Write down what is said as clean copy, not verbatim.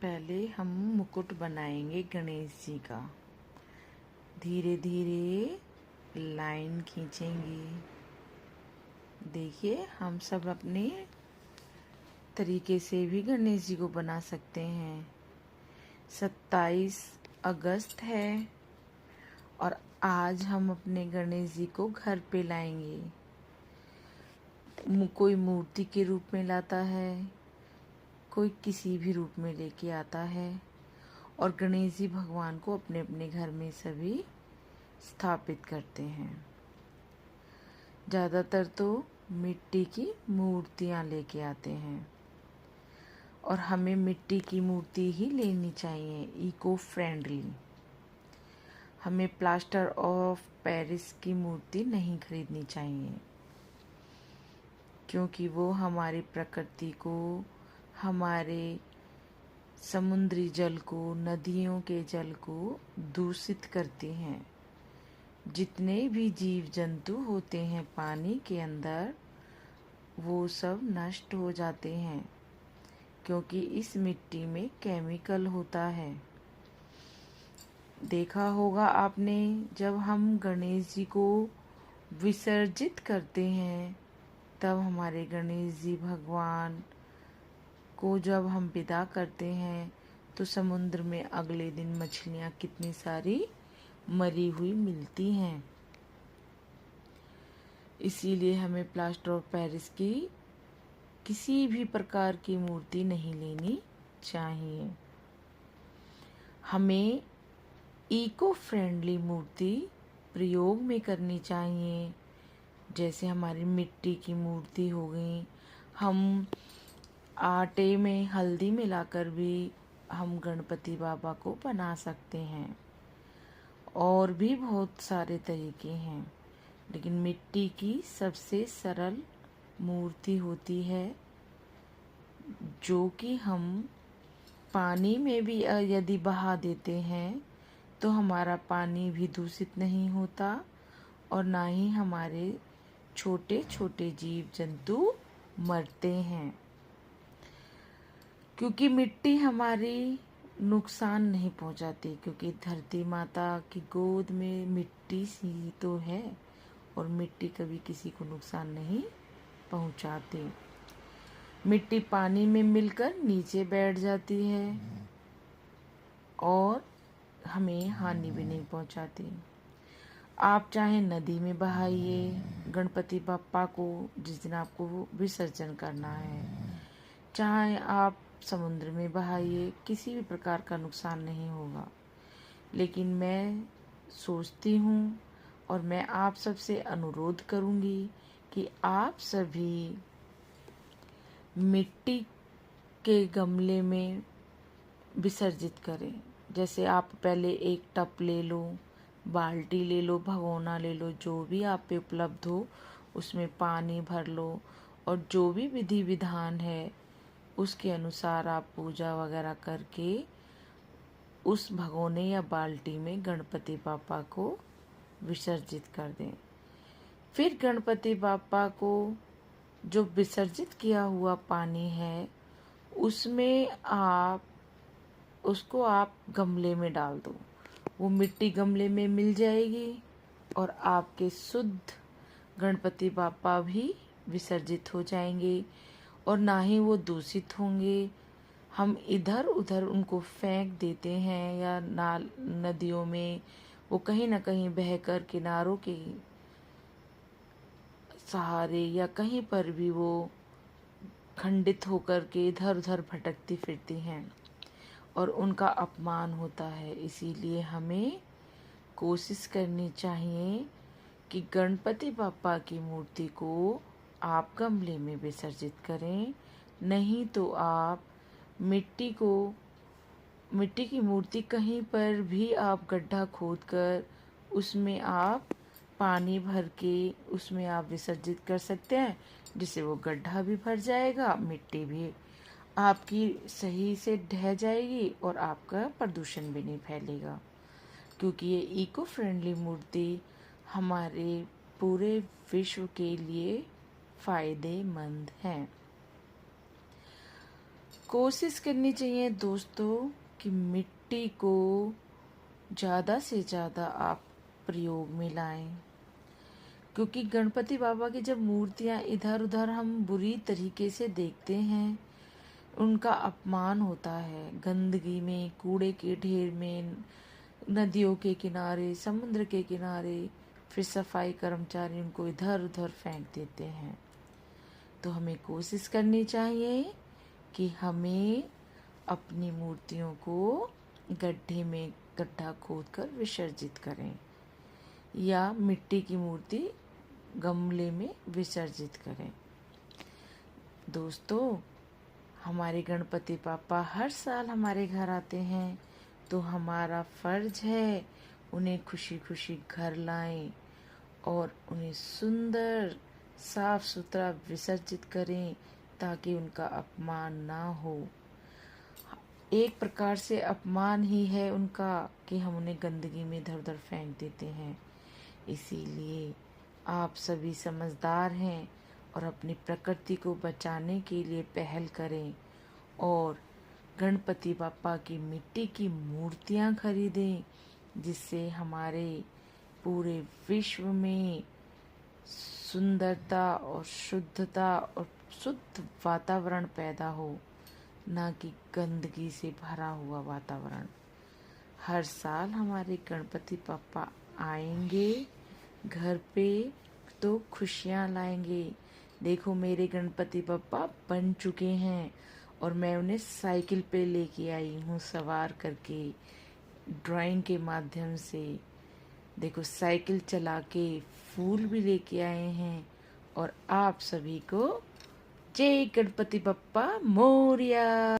पहले हम मुकुट बनाएंगे गणेश जी का। धीरे धीरे लाइन खींचेंगे। देखिए, हम सब अपने तरीके से भी गणेश जी को बना सकते हैं। 27 अगस्त है और आज हम अपने गणेश जी को घर पे लाएंगे। कोई मूर्ति के रूप में लाता है, कोई किसी भी रूप में लेके आता है और गणेश जी भगवान को अपने अपने घर में सभी स्थापित करते हैं। ज़्यादातर तो मिट्टी की मूर्तियाँ लेके आते हैं और हमें मिट्टी की मूर्ति ही लेनी चाहिए, इको फ्रेंडली। हमें प्लास्टर ऑफ पेरिस की मूर्ति नहीं खरीदनी चाहिए, क्योंकि वो हमारी प्रकृति को, हमारे समुद्री जल को, नदियों के जल को दूषित करती हैं। जितने भी जीव जंतु होते हैं पानी के अंदर, वो सब नष्ट हो जाते हैं, क्योंकि इस मिट्टी में केमिकल होता है। देखा होगा आपने, जब हम गणेश जी को विसर्जित करते हैं, तब हमारे गणेश जी भगवान को जब हम विदा करते हैं तो समुद्र में अगले दिन मछलियाँ कितनी सारी मरी हुई मिलती हैं। इसीलिए हमें प्लास्टर ऑफ पेरिस की किसी भी प्रकार की मूर्ति नहीं लेनी चाहिए। हमें इको फ्रेंडली मूर्ति प्रयोग में करनी चाहिए। जैसे हमारी मिट्टी की मूर्ति हो गई, हम आटे में हल्दी मिलाकर भी हम गणपति बाबा को बना सकते हैं। और भी बहुत सारे तरीके हैं, लेकिन मिट्टी की सबसे सरल मूर्ति होती है, जो कि हम पानी में भी यदि बहा देते हैं तो हमारा पानी भी दूषित नहीं होता और ना ही हमारे छोटे छोटे जीव जंतु मरते हैं। क्योंकि मिट्टी हमारी नुकसान नहीं पहुंचाती, क्योंकि धरती माता की गोद में मिट्टी सी तो है और मिट्टी कभी किसी को नुकसान नहीं पहुंचाती। मिट्टी पानी में मिलकर नीचे बैठ जाती है और हमें हानि भी नहीं पहुंचाती। आप चाहे नदी में बहाइए गणपति बाप्पा को जिस दिन आपको विसर्जन करना है, चाहे आप समुद्र में बहाइए, किसी भी प्रकार का नुकसान नहीं होगा। लेकिन मैं सोचती हूँ और मैं आप सबसे अनुरोध करूँगी कि आप सभी मिट्टी के गमले में विसर्जित करें। जैसे आप पहले एक टब ले लो, बाल्टी ले लो, भगोना ले लो, जो भी आप पे उपलब्ध हो उसमें पानी भर लो और जो भी विधि विधान है उसके अनुसार आप पूजा वगैरह करके उस भगोने या बाल्टी में गणपति बाप्पा को विसर्जित कर दें। फिर गणपति बाप्पा को जो विसर्जित किया हुआ पानी है उसमें उसको आप गमले में डाल दो। वो मिट्टी गमले में मिल जाएगी और आपके शुद्ध गणपति बाप्पा भी विसर्जित हो जाएंगे और ना ही वो दूषित होंगे। हम इधर उधर उनको फेंक देते हैं या नदियों में, वो कहीं ना कहीं बहकर किनारों के सहारे या कहीं पर भी वो खंडित होकर के इधर उधर भटकती फिरती हैं और उनका अपमान होता है। इसीलिए हमें कोशिश करनी चाहिए कि गणपति बाप्पा की मूर्ति को आप गमले में विसर्जित करें, नहीं तो आप मिट्टी की मूर्ति कहीं पर भी आप गड्ढा खोदकर उसमें आप पानी भर के उसमें आप विसर्जित कर सकते हैं, जिससे वो गड्ढा भी भर जाएगा, मिट्टी भी आपकी सही से ढह जाएगी और आपका प्रदूषण भी नहीं फैलेगा। क्योंकि ये इको फ्रेंडली मूर्ति हमारे पूरे विश्व के लिए फ़ायदेमंद हैं। कोशिश करनी चाहिए दोस्तों कि मिट्टी को ज़्यादा से ज़्यादा आप प्रयोग में लाएं, क्योंकि गणपति बाबा की जब मूर्तियां इधर उधर हम बुरी तरीके से देखते हैं, उनका अपमान होता है। गंदगी में, कूड़े के ढेर में, नदियों के किनारे, समुद्र के किनारे, फिर सफाई कर्मचारी उनको इधर उधर फेंक देते हैं। तो हमें कोशिश करनी चाहिए कि हमें अपनी मूर्तियों को गड्ढे में गड्ढा खोदकर विसर्जित करें, या मिट्टी की मूर्ति गमले में विसर्जित करें। दोस्तों, हमारे गणपति पापा हर साल हमारे घर आते हैं, तो हमारा फर्ज है उन्हें खुशी खुशी घर लाएं और उन्हें सुंदर साफ सुथरा विसर्जित करें, ताकि उनका अपमान ना हो। एक प्रकार से अपमान ही है उनका कि हम उन्हें गंदगी में इधर उधर फेंक देते हैं। इसीलिए आप सभी समझदार हैं और अपनी प्रकृति को बचाने के लिए पहल करें और गणपति बापा की मिट्टी की मूर्तियां खरीदें, जिससे हमारे पूरे विश्व में सुंदरता और शुद्धता और शुद्ध वातावरण पैदा हो, ना कि गंदगी से भरा हुआ वातावरण। हर साल हमारे गणपति पापा आएंगे घर पे तो खुशियाँ लाएंगे। देखो, मेरे गणपति पापा बन चुके हैं और मैं उन्हें साइकिल पे लेके आई हूँ सवार करके, ड्राइंग के माध्यम से। देखो, साइकिल चला के फूल भी लेके आए हैं। और आप सभी को जय गणपति बप्पा मोरिया।